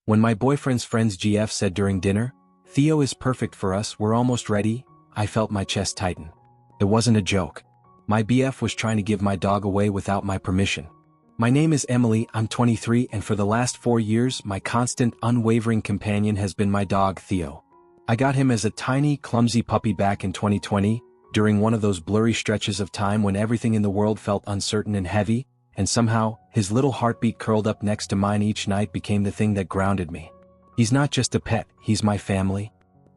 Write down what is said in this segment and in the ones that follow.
When my boyfriend's friend's GF said during dinner, "Theo is perfect for us, we're almost ready," I felt my chest tighten. It wasn't a joke. My BF was trying to give my dog away without my permission. My name is Emily, I'm 23, and for the last 4 years my constant, unwavering companion has been my dog Theo. I got him as a tiny, clumsy puppy back in 2020, during one of those blurry stretches of time when everything in the world felt uncertain and heavy, and somehow, his little heartbeat curled up next to mine each night became the thing that grounded me. He's not just a pet, he's my family.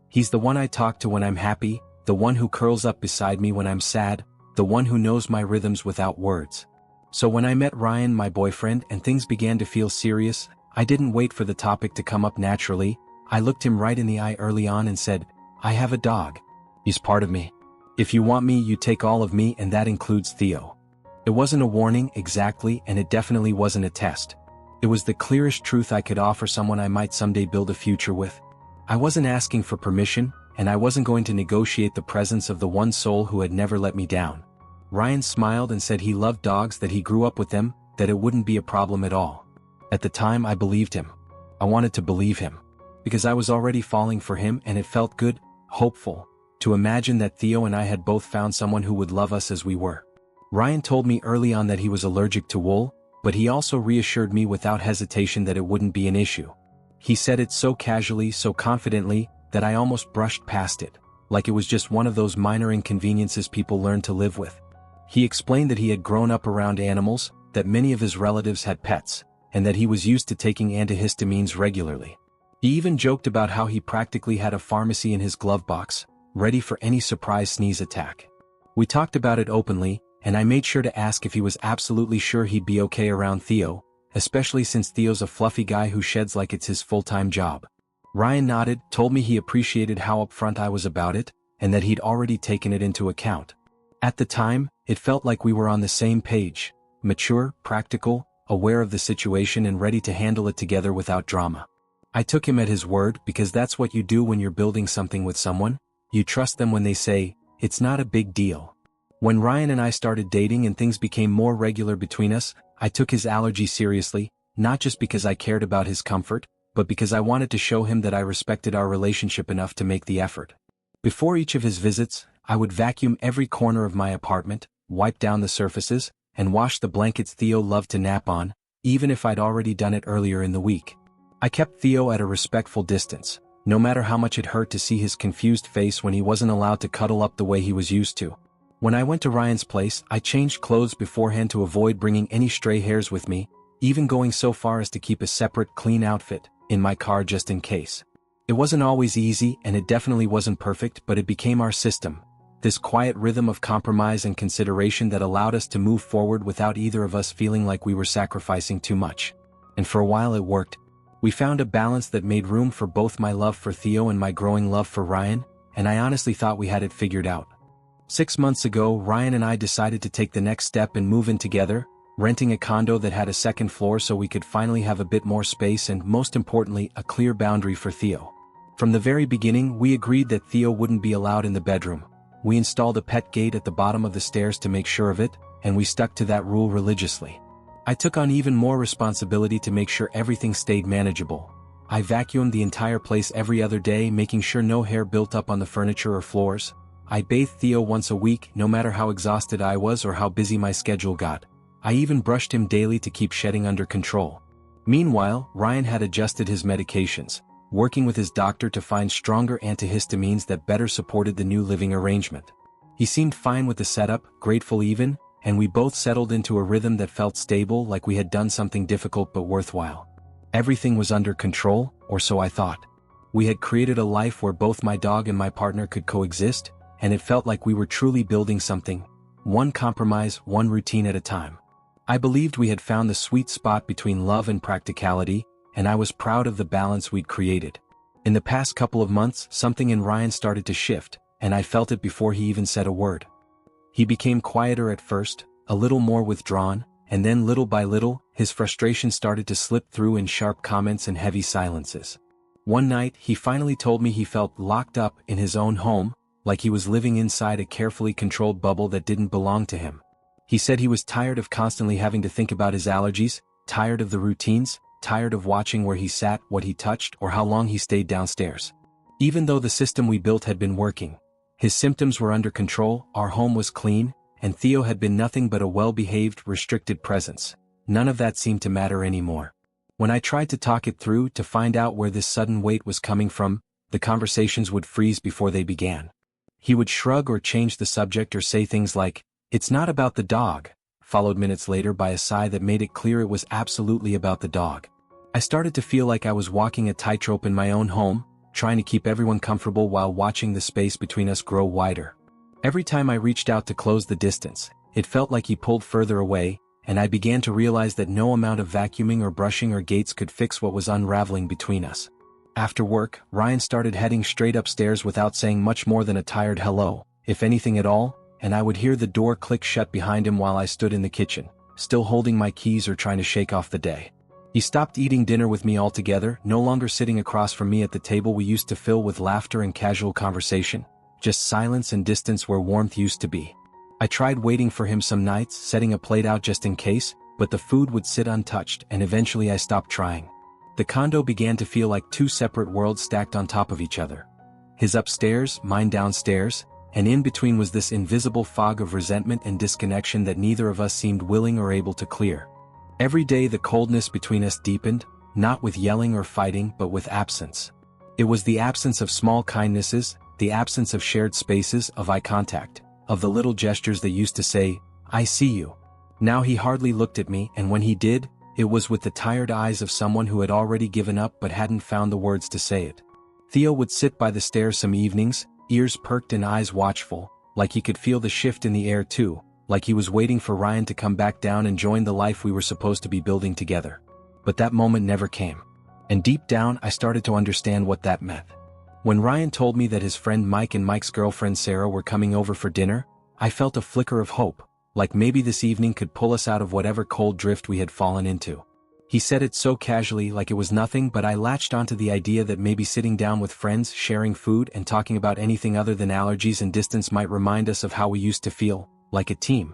He's the one I talk to when I'm happy, the one who curls up beside me when I'm sad, the one who knows my rhythms without words. So when I met Ryan, my boyfriend, and things began to feel serious, I didn't wait for the topic to come up naturally. I looked him right in the eye early on and said, "I have a dog. He's part of me. If you want me, you take all of me, and that includes Theo." It wasn't a warning exactly, and it definitely wasn't a test. It was the clearest truth I could offer someone I might someday build a future with. I wasn't asking for permission, and I wasn't going to negotiate the presence of the one soul who had never let me down. Ryan smiled and said he loved dogs, that he grew up with them, that it wouldn't be a problem at all. At the time I believed him. I wanted to believe him. Because I was already falling for him, and it felt good, hopeful, to imagine that Theo and I had both found someone who would love us as we were. Ryan told me early on that he was allergic to wool, but he also reassured me without hesitation that it wouldn't be an issue. He said it so casually, so confidently, that I almost brushed past it, like it was just one of those minor inconveniences people learn to live with. He explained that he had grown up around animals, that many of his relatives had pets, and that he was used to taking antihistamines regularly. He even joked about how he practically had a pharmacy in his glove box, ready for any surprise sneeze attack. We talked about it openly, and I made sure to ask if he was absolutely sure he'd be okay around Theo, especially since Theo's a fluffy guy who sheds like it's his full-time job. Ryan nodded, told me he appreciated how upfront I was about it, and that he'd already taken it into account. At the time, it felt like we were on the same page, mature, practical, aware of the situation and ready to handle it together without drama. I took him at his word because that's what you do when you're building something with someone. You trust them when they say, "It's not a big deal." When Ryan and I started dating and things became more regular between us, I took his allergy seriously, not just because I cared about his comfort, but because I wanted to show him that I respected our relationship enough to make the effort. Before each of his visits, I would vacuum every corner of my apartment, wipe down the surfaces, and wash the blankets Theo loved to nap on, even if I'd already done it earlier in the week. I kept Theo at a respectful distance, no matter how much it hurt to see his confused face when he wasn't allowed to cuddle up the way he was used to. When I went to Ryan's place, I changed clothes beforehand to avoid bringing any stray hairs with me, even going so far as to keep a separate, clean outfit in my car just in case. It wasn't always easy, and it definitely wasn't perfect, but it became our system. This quiet rhythm of compromise and consideration that allowed us to move forward without either of us feeling like we were sacrificing too much. And for a while it worked. We found a balance that made room for both my love for Theo and my growing love for Ryan, and I honestly thought we had it figured out. 6 months ago, Ryan and I decided to take the next step and move in together, renting a condo that had a second floor so we could finally have a bit more space and, most importantly, a clear boundary for Theo. From the very beginning, we agreed that Theo wouldn't be allowed in the bedroom. We installed a pet gate at the bottom of the stairs to make sure of it, and we stuck to that rule religiously. I took on even more responsibility to make sure everything stayed manageable. I vacuumed the entire place every other day, making sure no hair built up on the furniture or floors. I bathed Theo once a week, no matter how exhausted I was or how busy my schedule got. I even brushed him daily to keep shedding under control. Meanwhile, Ryan had adjusted his medications, working with his doctor to find stronger antihistamines that better supported the new living arrangement. He seemed fine with the setup, grateful even, and we both settled into a rhythm that felt stable, like we had done something difficult but worthwhile. Everything was under control, or so I thought. We had created a life where both my dog and my partner could coexist, and it felt like we were truly building something, one compromise, one routine at a time. I believed we had found the sweet spot between love and practicality, and I was proud of the balance we'd created. In the past couple of months, something in Ryan started to shift, and I felt it before he even said a word. He became quieter at first, a little more withdrawn, and then little by little, his frustration started to slip through in sharp comments and heavy silences. One night, he finally told me he felt locked up in his own home, like he was living inside a carefully controlled bubble that didn't belong to him. He said he was tired of constantly having to think about his allergies, tired of the routines, tired of watching where he sat, what he touched, or how long he stayed downstairs. Even though the system we built had been working, his symptoms were under control, our home was clean, and Theo had been nothing but a well-behaved, restricted presence. None of that seemed to matter anymore. When I tried to talk it through to find out where this sudden weight was coming from, the conversations would freeze before they began. He would shrug or change the subject or say things like, "It's not about the dog," followed minutes later by a sigh that made it clear it was absolutely about the dog. I started to feel like I was walking a tightrope in my own home, trying to keep everyone comfortable while watching the space between us grow wider. Every time I reached out to close the distance, it felt like he pulled further away, and I began to realize that no amount of vacuuming or brushing or gates could fix what was unraveling between us. After work, Ryan started heading straight upstairs without saying much more than a tired hello, if anything at all, and I would hear the door click shut behind him while I stood in the kitchen, still holding my keys or trying to shake off the day. He stopped eating dinner with me altogether, no longer sitting across from me at the table we used to fill with laughter and casual conversation, just silence and distance where warmth used to be. I tried waiting for him some nights, setting a plate out just in case, but the food would sit untouched, and eventually I stopped trying. The condo began to feel like two separate worlds stacked on top of each other. His upstairs, mine downstairs, and in between was this invisible fog of resentment and disconnection that neither of us seemed willing or able to clear. Every day the coldness between us deepened, not with yelling or fighting but with absence. It was the absence of small kindnesses, the absence of shared spaces, of eye contact, of the little gestures that used to say, "I see you." Now he hardly looked at me, and when he did, it was with the tired eyes of someone who had already given up but hadn't found the words to say it. Theo would sit by the stairs some evenings, ears perked and eyes watchful, like he could feel the shift in the air too, like he was waiting for Ryan to come back down and join the life we were supposed to be building together. But that moment never came. And deep down I started to understand what that meant. When Ryan told me that his friend Mike and Mike's girlfriend Sarah were coming over for dinner, I felt a flicker of hope, like maybe this evening could pull us out of whatever cold drift we had fallen into. He said it so casually, like it was nothing, but I latched onto the idea that maybe sitting down with friends, sharing food, and talking about anything other than allergies and distance might remind us of how we used to feel, like a team.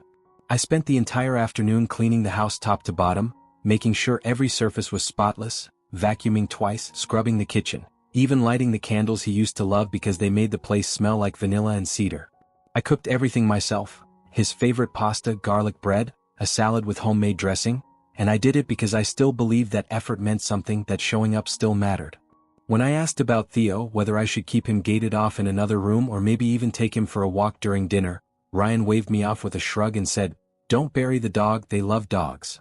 I spent the entire afternoon cleaning the house top to bottom, making sure every surface was spotless, vacuuming twice, scrubbing the kitchen, even lighting the candles he used to love because they made the place smell like vanilla and cedar. I cooked everything myself, his favorite pasta, garlic bread, a salad with homemade dressing, and I did it because I still believed that effort meant something, that showing up still mattered. When I asked about Theo, whether I should keep him gated off in another room or maybe even take him for a walk during dinner, Ryan waved me off with a shrug and said, "Don't bury the dog, they love dogs."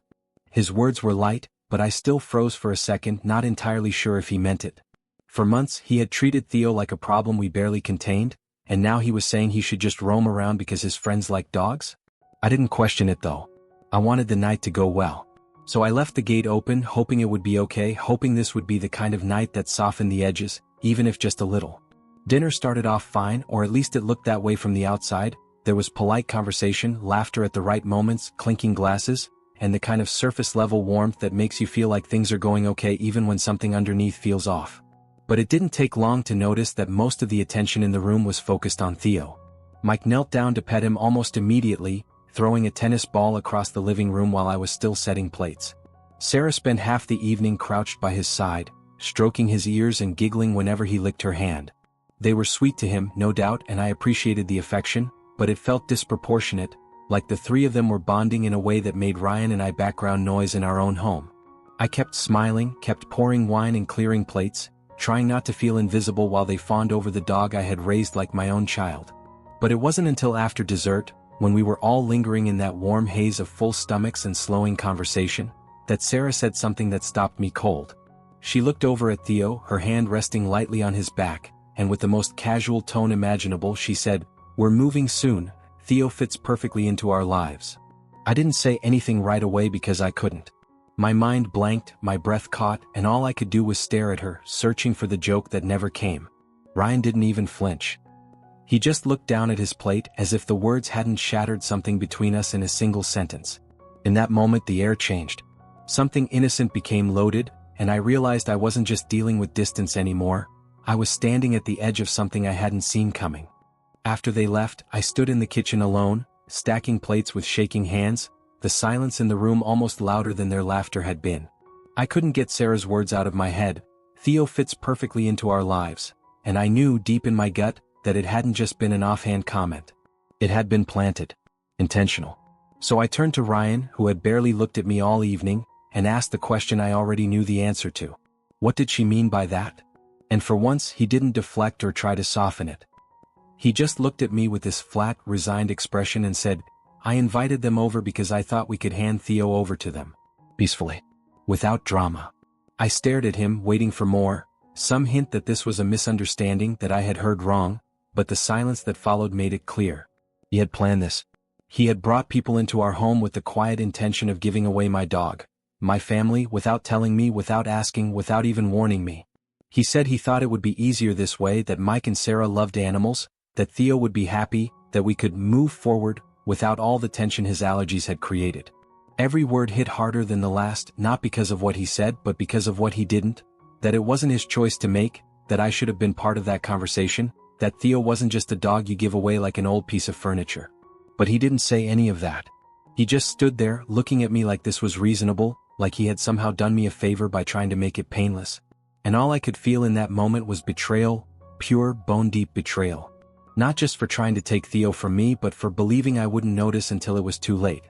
His words were light, but I still froze for a second, not entirely sure if he meant it. For months he had treated Theo like a problem we barely contained, and now he was saying he should just roam around because his friends like dogs? I didn't question it though. I wanted the night to go well. So I left the gate open, hoping it would be okay, hoping this would be the kind of night that softened the edges, even if just a little. Dinner started off fine, or at least it looked that way from the outside. There was polite conversation, laughter at the right moments, clinking glasses, and the kind of surface-level warmth that makes you feel like things are going okay even when something underneath feels off. But it didn't take long to notice that most of the attention in the room was focused on Theo. Mike knelt down to pet him almost immediately, throwing a tennis ball across the living room while I was still setting plates. Sarah spent half the evening crouched by his side, stroking his ears and giggling whenever he licked her hand. They were sweet to him, no doubt, and I appreciated the affection, but it felt disproportionate, like the three of them were bonding in a way that made Ryan and I background noise in our own home. I kept smiling, kept pouring wine and clearing plates, trying not to feel invisible while they fawned over the dog I had raised like my own child. But it wasn't until after dessert, when we were all lingering in that warm haze of full stomachs and slowing conversation, that Sarah said something that stopped me cold. She looked over at Theo, her hand resting lightly on his back, and with the most casual tone imaginable she said, "We're moving soon, Theo fits perfectly into our lives." I didn't say anything right away because I couldn't. My mind blanked, my breath caught, and all I could do was stare at her, searching for the joke that never came. Ryan didn't even flinch. He just looked down at his plate as if the words hadn't shattered something between us in a single sentence. In that moment the air changed. Something innocent became loaded, and I realized I wasn't just dealing with distance anymore. I was standing at the edge of something I hadn't seen coming. After they left, I stood in the kitchen alone, stacking plates with shaking hands, the silence in the room almost louder than their laughter had been. I couldn't get Sarah's words out of my head. Theo fits perfectly into our lives, and I knew deep in my gut that it hadn't just been an offhand comment. It had been planted. Intentional. So I turned to Ryan, who had barely looked at me all evening, and asked the question I already knew the answer to. What did she mean by that? And for once he didn't deflect or try to soften it. He just looked at me with this flat, resigned expression and said, I invited them over because I thought we could hand Theo over to them. Peacefully. Without drama. I stared at him, waiting for more, some hint that this was a misunderstanding, that I had heard wrong, but the silence that followed made it clear. He had planned this. He had brought people into our home with the quiet intention of giving away my dog, my family, without telling me, without asking, without even warning me. He said he thought it would be easier this way, that Mike and Sarah loved animals, that Theo would be happy, that we could move forward without all the tension his allergies had created. Every word hit harder than the last, not because of what he said but because of what he didn't, that it wasn't his choice to make, that I should have been part of that conversation, that Theo wasn't just a dog you give away like an old piece of furniture. But he didn't say any of that. He just stood there, looking at me like this was reasonable, like he had somehow done me a favor by trying to make it painless. And all I could feel in that moment was betrayal, pure, bone-deep betrayal. Not just for trying to take Theo from me, but for believing I wouldn't notice until it was too late.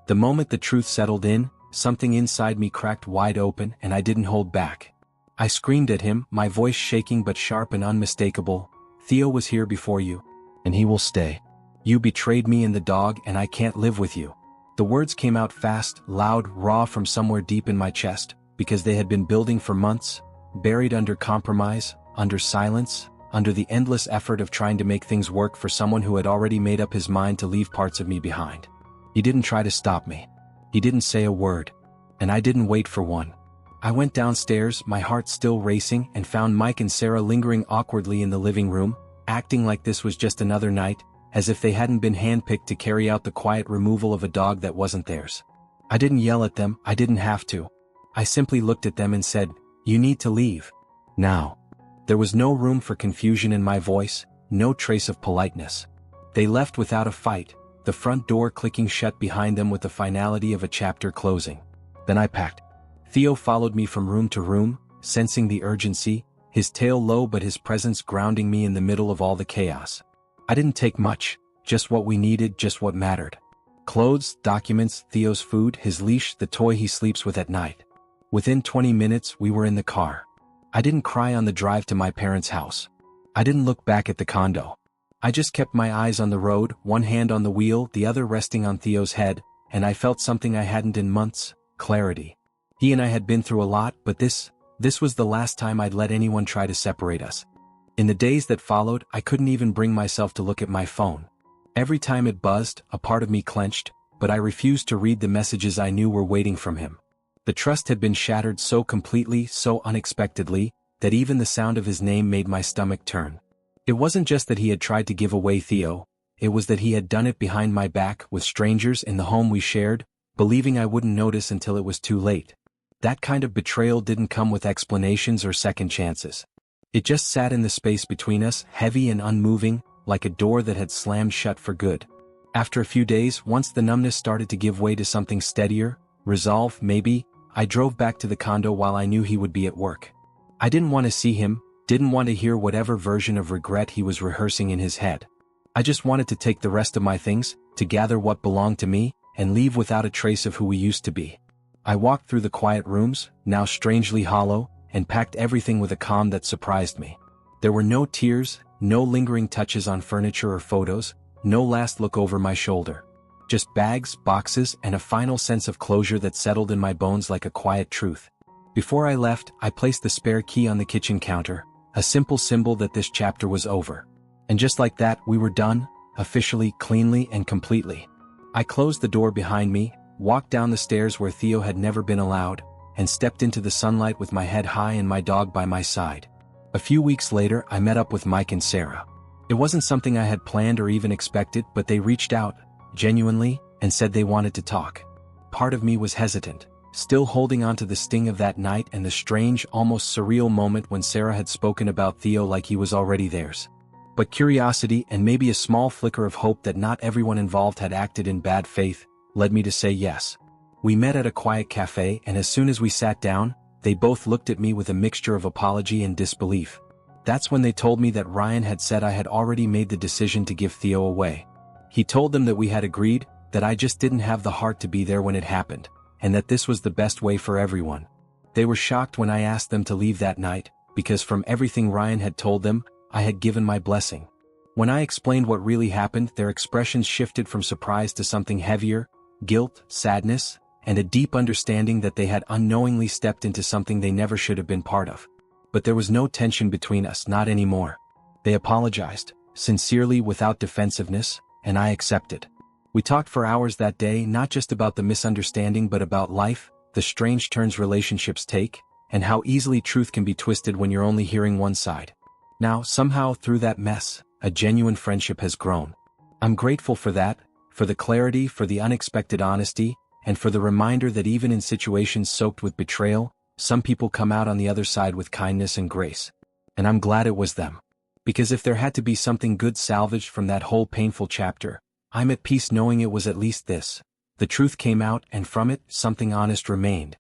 The moment the truth settled in, something inside me cracked wide open, and I didn't hold back. I screamed at him, my voice shaking but sharp and unmistakable. Theo was here before you. And he will stay. You betrayed me and the dog, and I can't live with you. The words came out fast, loud, raw from somewhere deep in my chest, because they had been building for months, buried under compromise, under silence, under the endless effort of trying to make things work for someone who had already made up his mind to leave parts of me behind. He didn't try to stop me. He didn't say a word. And I didn't wait for one. I went downstairs, my heart still racing, and found Mike and Sarah lingering awkwardly in the living room, acting like this was just another night, as if they hadn't been handpicked to carry out the quiet removal of a dog that wasn't theirs. I didn't yell at them, I didn't have to. I simply looked at them and said, you need to leave. Now. There was no room for confusion in my voice, no trace of politeness. They left without a fight, the front door clicking shut behind them with the finality of a chapter closing. Then I packed. Theo followed me from room to room, sensing the urgency, his tail low but his presence grounding me in the middle of all the chaos. I didn't take much, just what we needed, just what mattered. Clothes, documents, Theo's food, his leash, the toy he sleeps with at night. Within 20 minutes we were in the car. I didn't cry on the drive to my parents' house. I didn't look back at the condo. I just kept my eyes on the road, one hand on the wheel, the other resting on Theo's head, and I felt something I hadn't in months, clarity. He and I had been through a lot, but this was the last time I'd let anyone try to separate us. In the days that followed, I couldn't even bring myself to look at my phone. Every time it buzzed, a part of me clenched, but I refused to read the messages I knew were waiting from him. The trust had been shattered so completely, so unexpectedly, that even the sound of his name made my stomach turn. It wasn't just that he had tried to give away Theo, it was that he had done it behind my back, with strangers in the home we shared, believing I wouldn't notice until it was too late. That kind of betrayal didn't come with explanations or second chances. It just sat in the space between us, heavy and unmoving, like a door that had slammed shut for good. After a few days, once the numbness started to give way to something steadier, resolve, maybe, I drove back to the condo while I knew he would be at work. I didn't want to see him, didn't want to hear whatever version of regret he was rehearsing in his head. I just wanted to take the rest of my things, to gather what belonged to me, and leave without a trace of who we used to be. I walked through the quiet rooms, now strangely hollow, and packed everything with a calm that surprised me. There were no tears, no lingering touches on furniture or photos, no last look over my shoulder. Just bags, boxes, and a final sense of closure that settled in my bones like a quiet truth. Before I left, I placed the spare key on the kitchen counter, a simple symbol that this chapter was over. And just like that, we were done, officially, cleanly, and completely. I closed the door behind me, walked down the stairs where Theo had never been allowed, and stepped into the sunlight with my head high and my dog by my side. A few weeks later, I met up with Mike and Sarah. It wasn't something I had planned or even expected, but they reached out, genuinely, and said they wanted to talk. Part of me was hesitant, still holding on to the sting of that night and the strange, almost surreal moment when Sarah had spoken about Theo like he was already theirs. But curiosity, and maybe a small flicker of hope that not everyone involved had acted in bad faith, led me to say yes. We met at a quiet cafe, and as soon as we sat down, they both looked at me with a mixture of apology and disbelief. That's when they told me that Ryan had said I had already made the decision to give Theo away. He told them that we had agreed, that I just didn't have the heart to be there when it happened, and that this was the best way for everyone. They were shocked when I asked them to leave that night, because from everything Ryan had told them, I had given my blessing. When I explained what really happened, their expressions shifted from surprise to something heavier, guilt, sadness, and a deep understanding that they had unknowingly stepped into something they never should have been part of. But there was no tension between us, not anymore. They apologized, sincerely, without defensiveness, and I accepted. We talked for hours that day, not just about the misunderstanding but about life, the strange turns relationships take, and how easily truth can be twisted when you're only hearing one side. Now, somehow through that mess, a genuine friendship has grown. I'm grateful for that, for the clarity, for the unexpected honesty, and for the reminder that even in situations soaked with betrayal, some people come out on the other side with kindness and grace. And I'm glad it was them. Because if there had to be something good salvaged from that whole painful chapter, I'm at peace knowing it was at least this. The truth came out, and from it, something honest remained.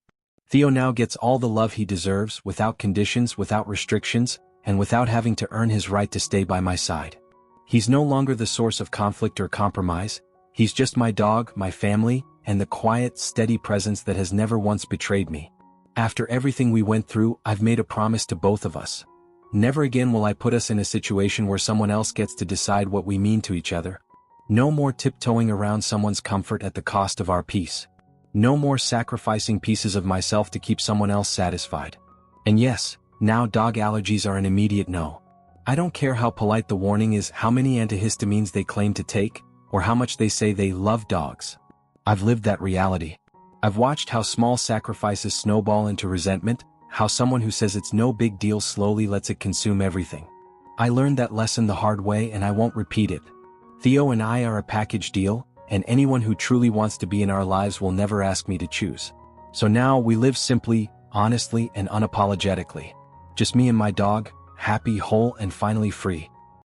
Theo now gets all the love he deserves, without conditions, without restrictions, and without having to earn his right to stay by my side. He's no longer the source of conflict or compromise. He's just my dog, my family, and the quiet, steady presence that has never once betrayed me. After everything we went through, I've made a promise to both of us. Never again will I put us in a situation where someone else gets to decide what we mean to each other. No more tiptoeing around someone's comfort at the cost of our peace. No more sacrificing pieces of myself to keep someone else satisfied. And yes, now dog allergies are an immediate no. I don't care how polite the warning is, how many antihistamines they claim to take, or how much they say they love dogs. I've lived that reality. I've watched how small sacrifices snowball into resentment, how someone who says it's no big deal slowly lets it consume everything. I learned that lesson the hard way, and I won't repeat it. Theo and I are a package deal, and anyone who truly wants to be in our lives will never ask me to choose. So now we live simply, honestly, and unapologetically. Just me and my dog, happy, whole, and finally free.